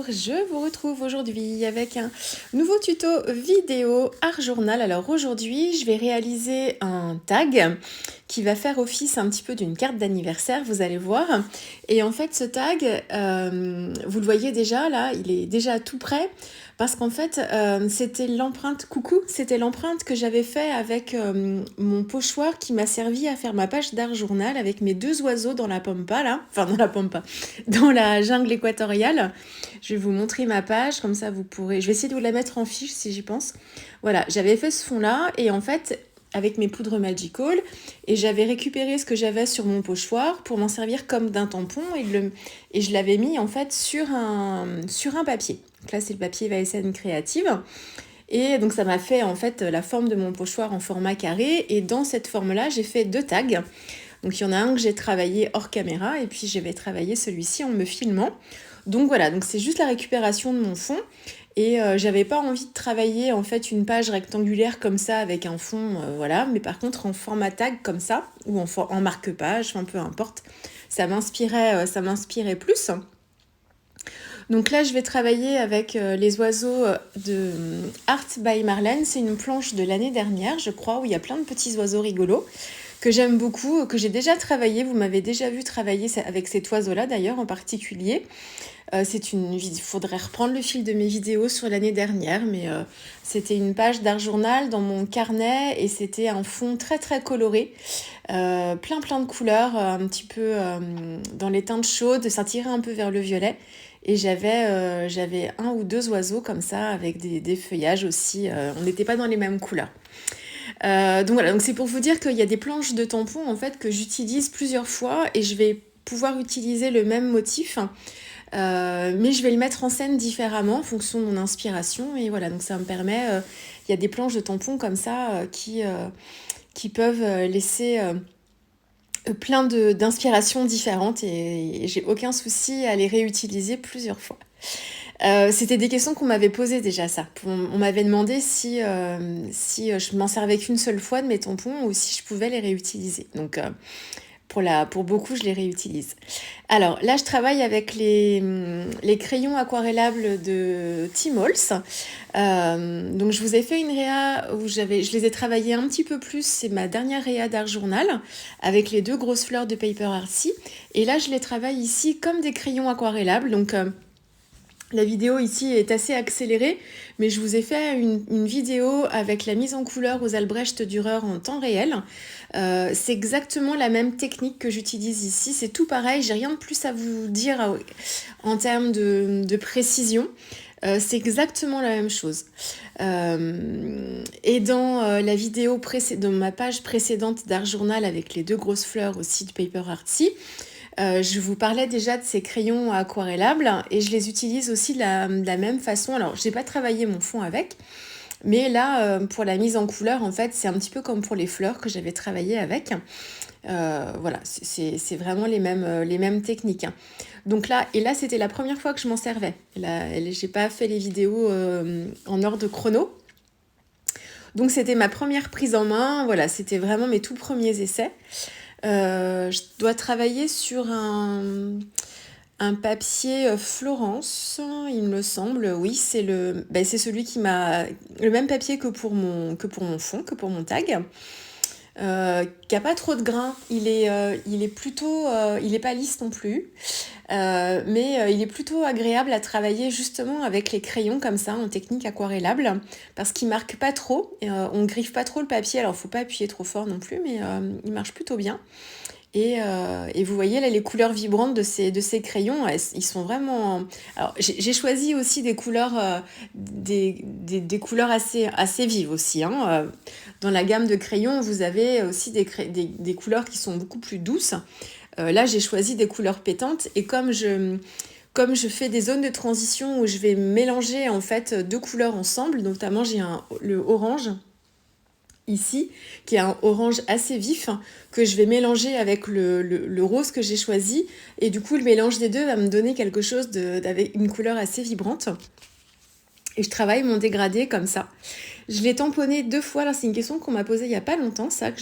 Bonjour, je vous retrouve aujourd'hui avec un nouveau tuto vidéo art journal. Alors aujourd'hui, je vais réaliser un tag qui va faire office un petit peu d'une carte d'anniversaire, vous allez voir. Et en fait, ce tag, vous le voyez déjà là, il est déjà tout prêt parce qu'en fait, c'était l'empreinte que j'avais fait avec mon pochoir qui m'a servi à faire ma page d'art journal avec mes deux oiseaux dans la pampa là, enfin dans la pampa, dans la jungle équatoriale. Je vais vous montrer ma page, comme ça vous pourrez... Je vais essayer de vous la mettre en fiche si j'y pense. Voilà, j'avais fait ce fond-là et en fait, avec mes poudres Magical, et j'avais récupéré ce que j'avais sur mon pochoir pour m'en servir comme d'un tampon et je l'avais mis en fait sur un papier. Donc là, c'est le papier VSN Créative. Et donc ça m'a fait en fait la forme de mon pochoir en format carré et dans cette forme-là, j'ai fait deux tags. Donc il y en a un que j'ai travaillé hors caméra et puis je vais travailler celui-ci en me filmant. Donc voilà, donc c'est juste la récupération de mon fond et j'avais pas envie de travailler en fait une page rectangulaire comme ça avec un fond, voilà, mais par contre en format tag comme ça ou en marque-page, enfin peu importe, ça m'inspirait plus. Donc là, je vais travailler avec les oiseaux de Art by Marlène. C'est une planche de l'année dernière, je crois, où il y a plein de petits oiseaux rigolos que j'aime beaucoup, que j'ai déjà travaillé. Vous m'avez déjà vu travailler avec cet oiseau-là, d'ailleurs, en particulier. Il faudrait reprendre le fil de mes vidéos sur l'année dernière, mais c'était une page d'art journal dans mon carnet et c'était un fond très très coloré, plein de couleurs, un petit peu dans les teintes chaudes, ça tirait un peu vers le violet. Et j'avais un ou deux oiseaux comme ça avec des feuillages aussi. On n'était pas dans les mêmes couleurs. Donc voilà, donc c'est pour vous dire qu'il y a des planches de tampons en fait que j'utilise plusieurs fois et je vais pouvoir utiliser le même motif. Mais je vais le mettre en scène différemment en fonction de mon inspiration. Et voilà, donc ça me permet... Il y a des planches de tampons comme ça qui peuvent laisser... plein d'inspirations différentes et j'ai aucun souci à les réutiliser plusieurs fois. C'était des questions qu'on m'avait posées déjà ça. On m'avait demandé si je m'en servais qu'une seule fois de mes tampons ou si je pouvais les réutiliser. Donc pour beaucoup, je les réutilise. Alors là, je travaille avec les crayons aquarellables de Timols. Donc je vous ai fait une réa où je les ai travaillés un petit peu plus. C'est ma dernière réa d'art journal avec les deux grosses fleurs de Paper Artsy. Et là, je les travaille ici comme des crayons aquarellables. Donc la vidéo ici est assez accélérée, mais je vous ai fait une vidéo avec la mise en couleur aux Albrecht Dürer en temps réel. C'est exactement la même technique que j'utilise ici, c'est tout pareil, j'ai rien de plus à vous dire en termes de précision. C'est exactement la même chose. Et dans la vidéo dans ma page précédente d'art journal avec les deux grosses fleurs aussi de Paper Artsy, je vous parlais déjà de ces crayons aquarellables et je les utilise aussi de la même façon. Alors, je n'ai pas travaillé mon fond avec, mais là, pour la mise en couleur, en fait, c'est un petit peu comme pour les fleurs que j'avais travaillé avec. Voilà, c'est vraiment les mêmes techniques. Donc là, c'était la première fois que je m'en servais. J'ai pas fait les vidéos en ordre chrono. Donc, c'était ma première prise en main. Voilà, c'était vraiment mes tout premiers essais. Je dois travailler sur un papier Florence, il me semble. Oui, c'est celui qui m'a... Le même papier que pour mon fond, que pour mon tag. Qui a pas trop de grains. Il est plutôt... il est pas lisse non plus. Mais il est plutôt agréable à travailler justement avec les crayons comme ça en technique aquarellable parce qu'il marque pas trop, on griffe pas trop le papier, alors faut pas appuyer trop fort non plus, mais il marche plutôt bien. Et vous voyez là les couleurs vibrantes de ces crayons, ils sont vraiment... Alors j'ai choisi aussi des couleurs, des couleurs assez vives aussi. Hein. Dans la gamme de crayons, vous avez aussi des couleurs qui sont beaucoup plus douces. Là, j'ai choisi des couleurs pétantes et comme je fais des zones de transition où je vais mélanger en fait deux couleurs ensemble, notamment j'ai le orange ici, qui est un orange assez vif, que je vais mélanger avec le rose que j'ai choisi. Et du coup, le mélange des deux va me donner quelque chose avec une couleur assez vibrante. Et je travaille mon dégradé comme ça. Je l'ai tamponné 2 fois. Alors, c'est une question qu'on m'a posée il n'y a pas longtemps, ça, que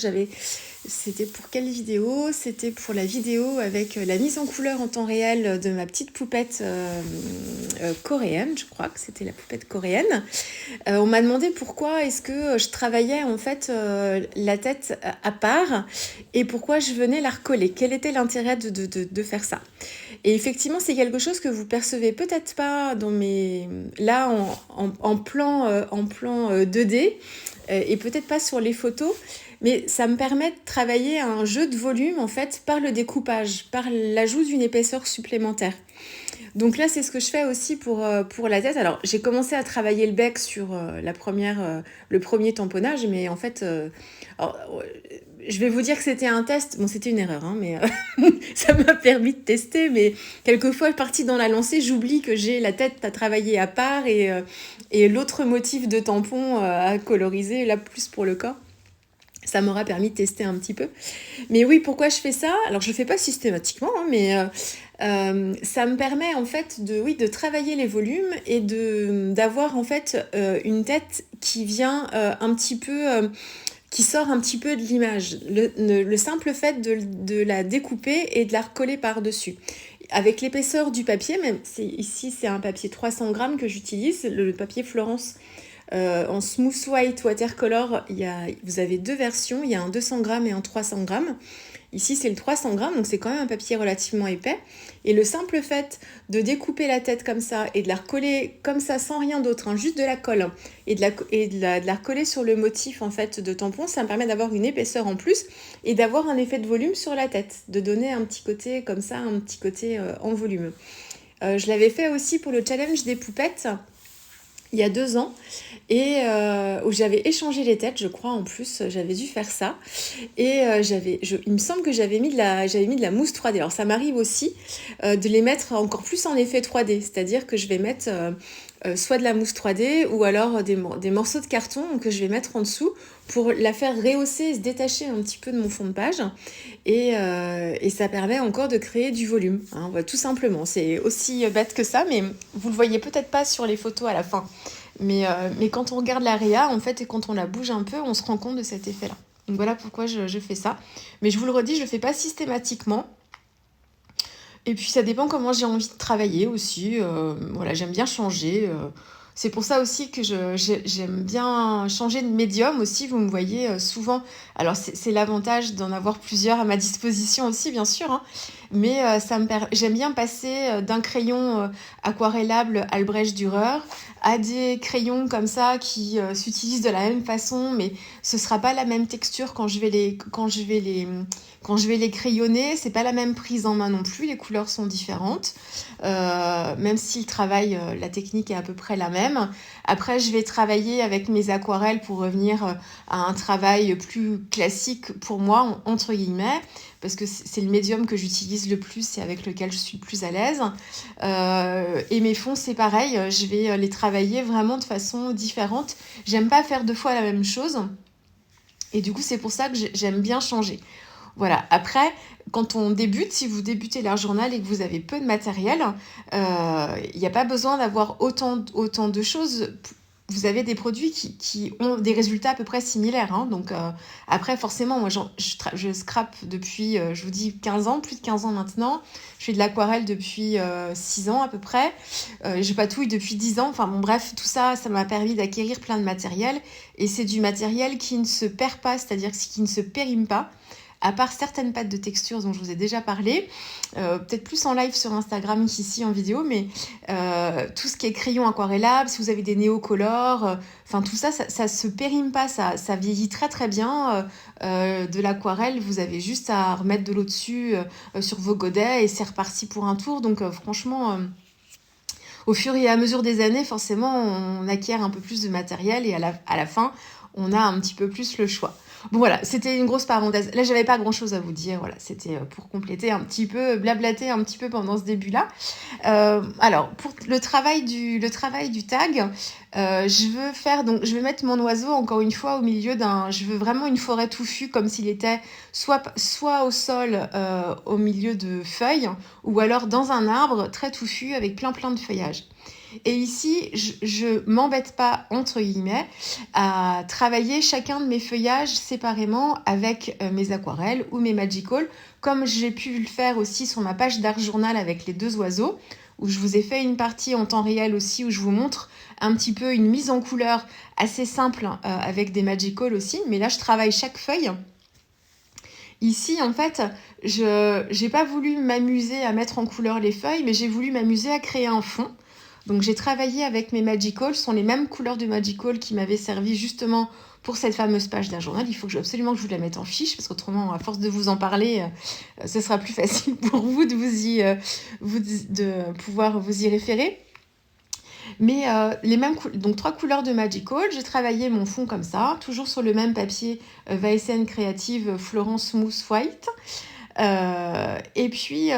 c'était pour quelle vidéo? C'était pour la vidéo avec la mise en couleur en temps réel de ma petite poupette coréenne, je crois que c'était la poupette coréenne. On m'a demandé pourquoi est-ce que je travaillais en fait la tête à part et pourquoi je venais la recoller. Quel était l'intérêt de faire ça? Et effectivement, c'est quelque chose que vous percevez peut-être pas dans mes... là en plan 2D et peut-être pas sur les photos, mais ça me permet de travailler un jeu de volume en fait par le découpage, par l'ajout d'une épaisseur supplémentaire. Donc là, c'est ce que je fais aussi pour la tête. Alors, j'ai commencé à travailler le bec sur le premier tamponnage, mais en fait, je vais vous dire que c'était un test. Bon, c'était une erreur, hein, mais ça m'a permis de tester. Mais quelquefois, partie dans la lancée, j'oublie que j'ai la tête à travailler à part et l'autre motif de tampon à coloriser, là, plus pour le corps. Ça m'aura permis de tester un petit peu. Mais oui, pourquoi je fais ça? Alors, je le fais pas systématiquement, hein, mais ça me permet en fait de travailler les volumes et d'avoir en fait une tête qui vient un petit peu... qui sort un petit peu de l'image. Le simple fait de la découper et de la recoller par-dessus. Avec l'épaisseur du papier, même ici c'est un papier 300 grammes que j'utilise, le papier Florence en smooth white watercolor, vous avez deux versions, il y a un 200 grammes et un 300 grammes. Ici, c'est le 300 grammes, donc c'est quand même un papier relativement épais. Et le simple fait de découper la tête comme ça et de la recoller comme ça sans rien d'autre, hein, juste de la colle, et de la recoller sur le motif en fait de tampon, ça me permet d'avoir une épaisseur en plus et d'avoir un effet de volume sur la tête, de donner un petit côté comme ça, un petit côté en volume. Je l'avais fait aussi pour le challenge des poupettes il y a 2 ans et où j'avais échangé les têtes, je crois en plus, j'avais dû faire ça et il me semble que j'avais mis de la mousse 3D. Alors ça m'arrive aussi de les mettre encore plus en effet 3D, c'est-à-dire que je vais mettre soit de la mousse 3D ou alors des morceaux de carton que je vais mettre en dessous pour la faire rehausser et se détacher un petit peu de mon fond de page et ça permet encore de créer du volume, hein, tout simplement. C'est aussi bête que ça, mais vous le voyez peut-être pas sur les photos à la fin. Mais quand on regarde la réa, en fait, et quand on la bouge un peu, on se rend compte de cet effet-là. Donc voilà pourquoi je fais ça. Mais je vous le redis, je le fais pas systématiquement. Et puis ça dépend comment j'ai envie de travailler aussi. Voilà, j'aime bien changer. C'est pour ça aussi que j'aime bien changer de médium aussi. Vous me voyez souvent. Alors c'est l'avantage d'en avoir plusieurs à ma disposition aussi, bien sûr. Hein. Mais j'aime bien passer d'un crayon aquarellable Albrecht Dürer à des crayons comme ça qui s'utilisent de la même façon, mais ce sera pas la même texture quand je vais les crayonner. C'est pas la même prise en main non plus. Les couleurs sont différentes, même si le travail, la technique est à peu près la même. Après, je vais travailler avec mes aquarelles pour revenir à un travail plus classique pour moi, entre guillemets, parce que c'est le médium que j'utilise le plus et avec lequel je suis le plus à l'aise. Et mes fonds, c'est pareil, je vais les travailler vraiment de façon différente. J'aime pas faire 2 fois la même chose. Et du coup, c'est pour ça que j'aime bien changer. Voilà. Après, quand on débute, si vous débutez l'art journal et que vous avez peu de matériel, il n'y a pas besoin d'avoir autant de choses. Vous avez des produits qui ont des résultats à peu près similaires. Hein. Donc après, forcément, moi, je scrape depuis, je vous dis, 15 ans, plus de 15 ans maintenant. Je fais de l'aquarelle depuis 6 ans à peu près. Je patouille depuis 10 ans. Enfin bon, bref, tout ça, ça m'a permis d'acquérir plein de matériel. Et c'est du matériel qui ne se perd pas, c'est-à-dire qui ne se périme pas. À part certaines pâtes de texture dont je vous ai déjà parlé, peut-être plus en live sur Instagram qu'ici en vidéo, mais tout ce qui est crayon aquarellable, si vous avez des néocolores, enfin tout ça, ça se périme pas, ça vieillit très très bien. De l'aquarelle, vous avez juste à remettre de l'eau dessus sur vos godets et c'est reparti pour un tour. Donc franchement... au fur et à mesure des années, forcément, on acquiert un peu plus de matériel et à la fin, on a un petit peu plus le choix. Bon voilà, c'était une grosse parenthèse. Là, j'avais pas grand-chose à vous dire. Voilà, c'était pour compléter un petit peu, blablater un petit peu pendant ce début-là. Alors, pour le travail du tag, je vais mettre mon oiseau encore une fois au milieu je veux vraiment une forêt touffue comme s'il était soit au sol, au milieu de feuilles, ou alors dans un arbre très touffu avec plein de feuillage. Et ici, je m'embête pas, entre guillemets, à travailler chacun de mes feuillages séparément avec mes aquarelles ou mes Magical, comme j'ai pu le faire aussi sur ma page d'art journal avec les 2 oiseaux, où je vous ai fait une partie en temps réel aussi, où je vous montre un petit peu une mise en couleur assez simple avec des Magical aussi. Mais là, je travaille chaque feuille. Ici, en fait, je n'ai pas voulu m'amuser à mettre en couleur les feuilles, mais j'ai voulu m'amuser à créer un fond. Donc j'ai travaillé avec mes Magical, ce sont les mêmes couleurs de Magical qui m'avaient servi justement pour cette fameuse page d'un journal. Il faut absolument que je vous la mette en fiche, parce qu'autrement, à force de vous en parler, ce sera plus facile pour vous de pouvoir vous y référer. Mais donc 3 couleurs de Magical, j'ai travaillé mon fond comme ça, toujours sur le même papier Weissen Creative Florence Smooth White. Et puis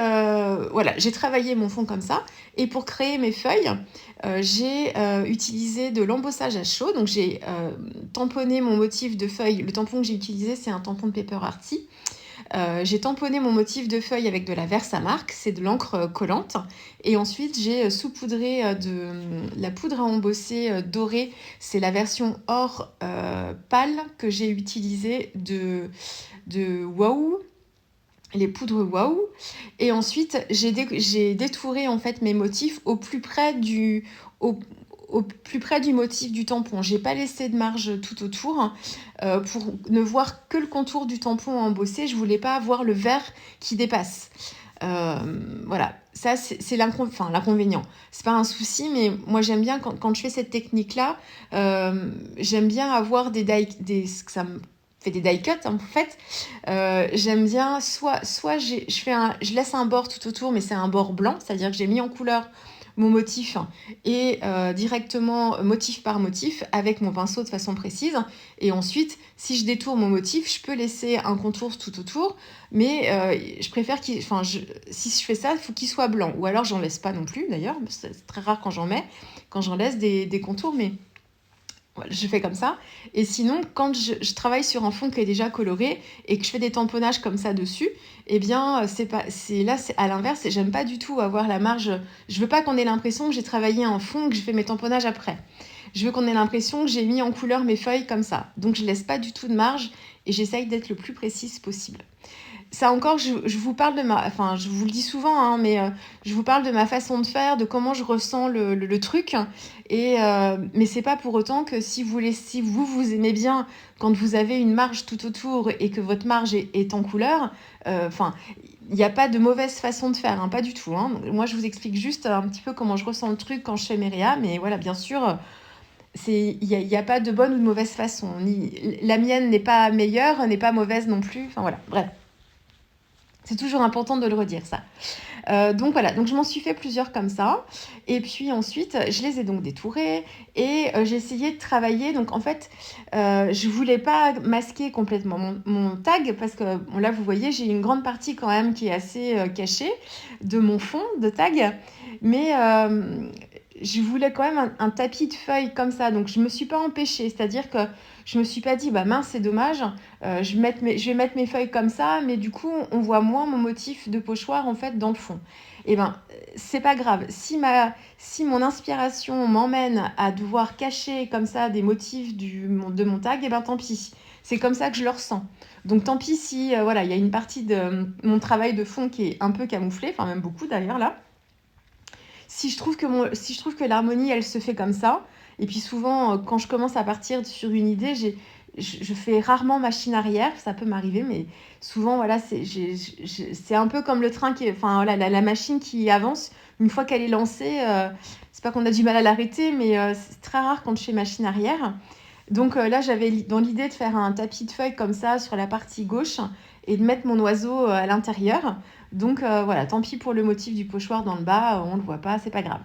voilà, j'ai travaillé mon fond comme ça. Et pour créer mes feuilles, j'ai utilisé de l'embossage à chaud. Donc j'ai tamponné mon motif de feuille. Le tampon que j'ai utilisé, c'est un tampon de Paper Arty. J'ai tamponné mon motif de feuille avec de la Versamark, c'est de l'encre collante. Et ensuite, j'ai saupoudré de la poudre à embosser dorée. C'est la version or pâle que j'ai utilisée de Wow, les poudres Wow. Et ensuite, j'ai détouré en fait mes motifs au plus près du motif du tampon. J'ai pas laissé de marge tout autour pour ne voir que le contour du tampon embossé. Je voulais pas avoir le vert qui dépasse. Voilà, ça c'est l'inconvénient. C'est pas un souci, mais moi j'aime bien quand je fais cette technique-là, j'aime bien avoir ça me fait des die cuts en fait. J'aime bien soit je laisse un bord tout autour, mais c'est un bord blanc, c'est-à-dire que j'ai mis en couleur mon motif et directement motif par motif avec mon pinceau de façon précise. Et ensuite, si je détourne mon motif, je peux laisser un contour tout autour, mais je préfère si je fais ça, il faut qu'il soit blanc. Ou alors, j'en laisse pas non plus, d'ailleurs. C'est très rare quand j'en laisse des contours, mais voilà, je fais comme ça. Et sinon, quand je travaille sur un fond qui est déjà coloré et que je fais des tamponnages comme ça dessus, eh bien, c'est à l'inverse. J'aime pas du tout avoir la marge. Je veux pas qu'on ait l'impression que j'ai travaillé un fond, que j'ai fait mes tamponnages après. Je veux qu'on ait l'impression que j'ai mis en couleur mes feuilles comme ça. Donc, je laisse pas du tout de marge et j'essaye d'être le plus précise possible. Ça encore, je vous parle je vous le dis souvent, hein, mais je vous parle de ma façon de faire, de comment je ressens le truc. Mais c'est pas pour autant que si vous aimez bien quand vous avez une marge tout autour et que votre marge est en couleur, il n'y a pas de mauvaise façon de faire, hein, pas du tout. Hein. Moi, je vous explique juste un petit peu comment je ressens le truc quand je fais mes réas, mais voilà, bien sûr. Il y a pas de bonne ou de mauvaise façon. La mienne n'est pas meilleure, n'est pas mauvaise non plus. Enfin voilà, bref. C'est toujours important de le redire, ça. Donc voilà, donc je m'en suis fait plusieurs comme ça. Et puis ensuite, je les ai donc détourés et j'ai essayé de travailler. Donc en fait, je voulais pas masquer complètement mon tag parce que là, vous voyez, j'ai une grande partie quand même qui est assez cachée de mon fond de tag. Mais je voulais quand même un tapis de feuilles comme ça. Donc je me suis pas empêchée. C'est-à-dire que je me suis pas dit, bah mince, c'est dommage, je vais mettre mes feuilles comme ça, mais du coup, on voit moins mon motif de pochoir en fait dans le fond. Et ben, c'est pas grave. Si mon inspiration m'emmène à devoir cacher comme ça des motifs de mon tag, et ben tant pis. C'est comme ça que je le ressens. Donc tant pis si voilà, il y a une partie de mon travail de fond qui est un peu camouflée, enfin même beaucoup d'ailleurs là. Si je trouve que l'harmonie, elle se fait comme ça, et puis souvent, quand je commence à partir sur une idée, je fais rarement machine arrière, ça peut m'arriver, mais souvent, voilà, c'est un peu comme le train enfin, voilà, la machine qui avance, une fois qu'elle est lancée, c'est pas qu'on a du mal à l'arrêter, mais c'est très rare quand je fais machine arrière. Donc là, j'avais dans l'idée de faire un tapis de feuilles comme ça sur la partie gauche et de mettre mon oiseau à l'intérieur. Donc voilà, tant pis pour le motif du pochoir dans le bas, on ne le voit pas, c'est pas grave.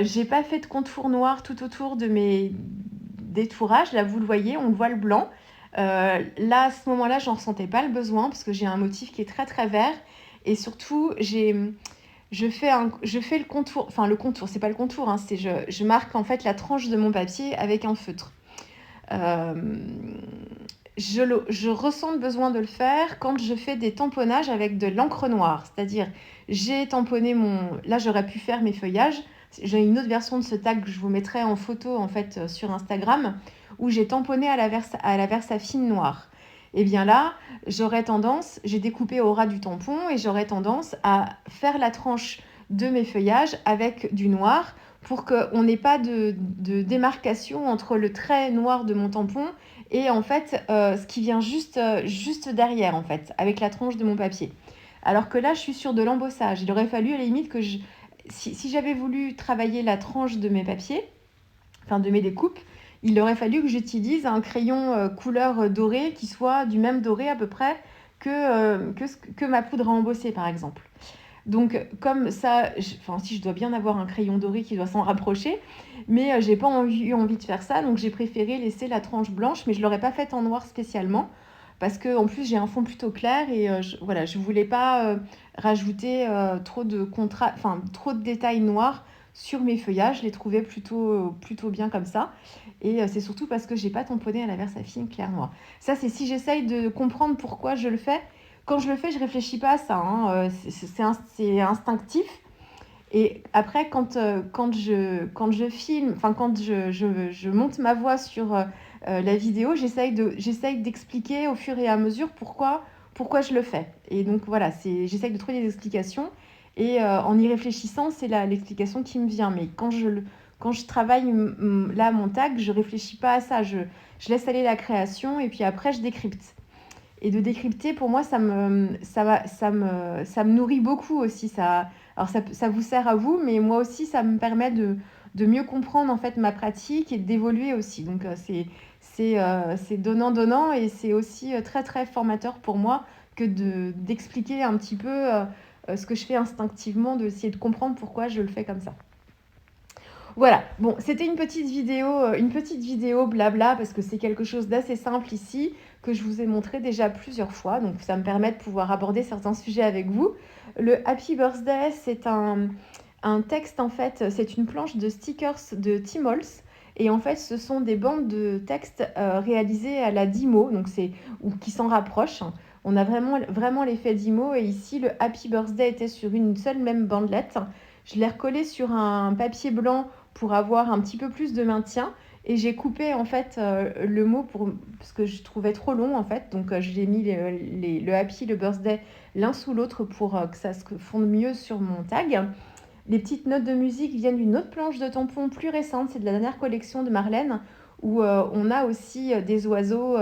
J'ai pas fait de contour noir tout autour de mes détourages. Là, vous le voyez, on voit le blanc. Là, à ce moment-là, j'en ressentais pas le besoin parce que j'ai un motif qui est très très vert. Et surtout, je fais le contour, enfin le contour, c'est pas le contour, hein, je marque en fait la tranche de mon papier avec un feutre. Je ressens le besoin de le faire quand je fais des tamponnages avec de l'encre noire. C'est-à-dire, j'ai tamponné là j'aurais pu faire mes feuillages j'ai une autre version de ce tag que je vous mettrai en photo en fait sur Instagram, où j'ai tamponné à la Versafine noire. Et bien là, j'ai découpé au ras du tampon et j'aurais tendance à faire la tranche de mes feuillages avec du noir pour qu'on n'ait pas de démarcation entre le trait noir de mon tampon et en fait ce qui vient juste derrière en fait, avec la tranche de mon papier. Alors que là, je suis sur de l'embossage. Il aurait fallu à la limite que si j'avais voulu travailler la tranche de mes papiers, enfin de mes découpes, il aurait fallu que j'utilise un crayon couleur dorée qui soit du même doré à peu près que ma poudre à embosser par exemple. Donc comme ça, si je dois bien avoir un crayon doré qui doit s'en rapprocher, mais j'ai pas eu envie de faire ça, donc j'ai préféré laisser la tranche blanche, mais je l'aurais pas faite en noir spécialement, parce que en plus j'ai un fond plutôt clair et voilà, je voulais pas rajouter trop de détails noirs sur mes feuillages, je les trouvais plutôt bien comme ça. Et c'est surtout parce que j'ai pas tamponné à la Versafine clair noir. Ça, c'est si j'essaye de comprendre pourquoi je le fais. Quand je le fais, je réfléchis pas à ça, hein. C'est instinctif. Et après, quand je filme, enfin quand je monte ma voix sur la vidéo, j'essaye d'expliquer au fur et à mesure pourquoi je le fais. Et donc voilà, j'essaye de trouver des explications. Et en y réfléchissant, c'est l'explication qui me vient. Mais quand je travaille là mon tag, je réfléchis pas à ça. Je laisse aller la création et puis après, je décrypte. Et de décrypter, pour moi, ça me nourrit beaucoup aussi. Alors ça vous sert à vous, mais moi aussi, ça me permet de mieux comprendre en fait ma pratique et d'évoluer aussi. Donc c'est donnant-donnant et c'est aussi très très formateur pour moi que d'expliquer un petit peu ce que je fais instinctivement, d'essayer de comprendre pourquoi je le fais comme ça. Voilà, bon, c'était une petite vidéo blabla parce que c'est quelque chose d'assez simple ici que je vous ai montré déjà plusieurs fois, donc ça me permet de pouvoir aborder certains sujets avec vous. Le Happy Birthday, c'est un texte en fait, c'est une planche de stickers de Tim Holtz et en fait ce sont des bandes de texte réalisées à la Dymo, donc ou qui s'en rapprochent. On a vraiment l'effet Dymo et ici le Happy Birthday était sur une seule même bandelette. Je l'ai recollé sur un papier blanc pour avoir un petit peu plus de maintien et j'ai coupé en fait le mot parce que je trouvais trop long en fait, donc je l'ai mis le happy, le birthday l'un sous l'autre pour que ça se fonde mieux sur mon tag. Les petites notes de musique viennent d'une autre planche de tampon plus récente, c'est de la dernière collection de Marlène où on a aussi des oiseaux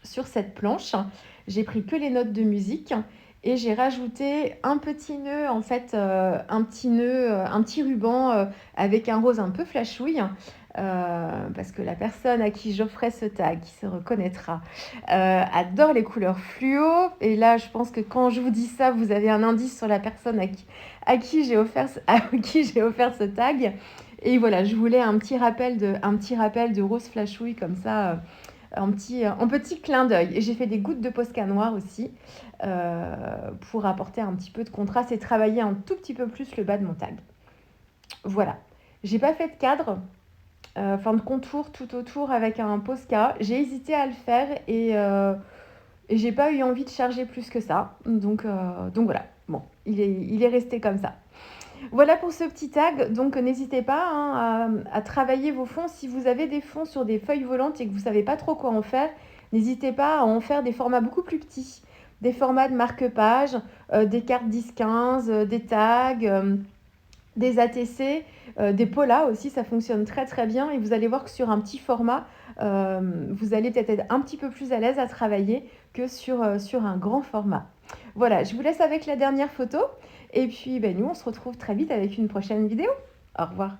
sur cette planche. J'ai pris que les notes de musique et j'ai rajouté un petit nœud, en fait, un petit ruban avec un rose un peu flashouille. Parce que la personne à qui j'offrais ce tag, qui se reconnaîtra, adore les couleurs fluo. Et là, je pense que quand je vous dis ça, vous avez un indice sur la personne à qui j'ai offert ce tag. Et voilà, je voulais un petit rappel de rose flashouille comme ça, un petit clin d'œil. Et j'ai fait des gouttes de Posca noir aussi pour apporter un petit peu de contraste et travailler un tout petit peu plus le bas de mon tag. Voilà. J'ai pas fait de cadre, de contour tout autour avec un Posca. J'ai hésité à le faire et j'ai pas eu envie de charger plus que ça. Donc voilà. Bon, il est resté comme ça. Voilà pour ce petit tag, donc n'hésitez pas à travailler vos fonds. Si vous avez des fonds sur des feuilles volantes et que vous ne savez pas trop quoi en faire, n'hésitez pas à en faire des formats beaucoup plus petits. Des formats de marque-page, des cartes 10-15, des tags, des ATC, des polas aussi, ça fonctionne très très bien. Et vous allez voir que sur un petit format, vous allez peut-être être un petit peu plus à l'aise à travailler que sur un grand format. Voilà, je vous laisse avec la dernière photo. Et puis, nous, on se retrouve très vite avec une prochaine vidéo. Au revoir.